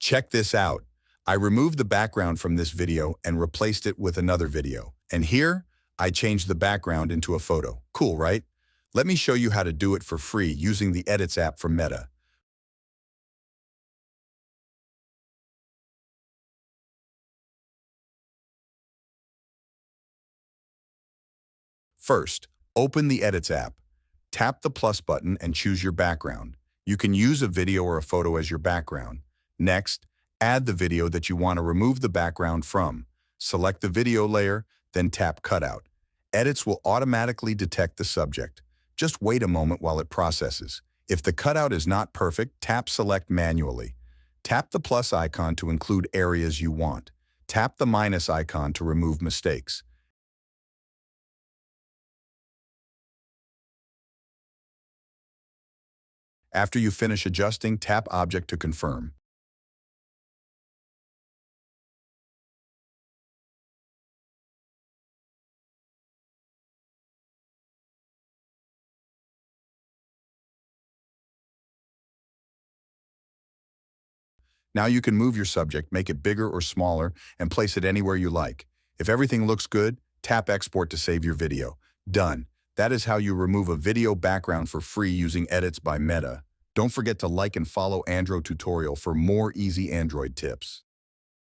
Check this out. I removed the background from this video and replaced it with another video. And here, I changed the background into a photo. Cool, right? Let me show you how to do it for free using the Edits app from Meta. First, open the Edits app. Tap the plus button and choose your background. You can use a video or a photo as your background. Next, add the video that you want to remove the background from. Select the video layer, then tap Cutout. Edits will automatically detect the subject. Just wait a moment while it processes. If the cutout is not perfect, tap Select manually. Tap the plus icon to include areas you want. Tap the minus icon to remove mistakes. After you finish adjusting, tap Object to confirm. Now you can move your subject, make it bigger or smaller, and place it anywhere you like. If everything looks good, tap Export to save your video. Done. That is how you remove a video background for free using Edits by Meta. Don't forget to like and follow Android Tutorial for more easy Android tips.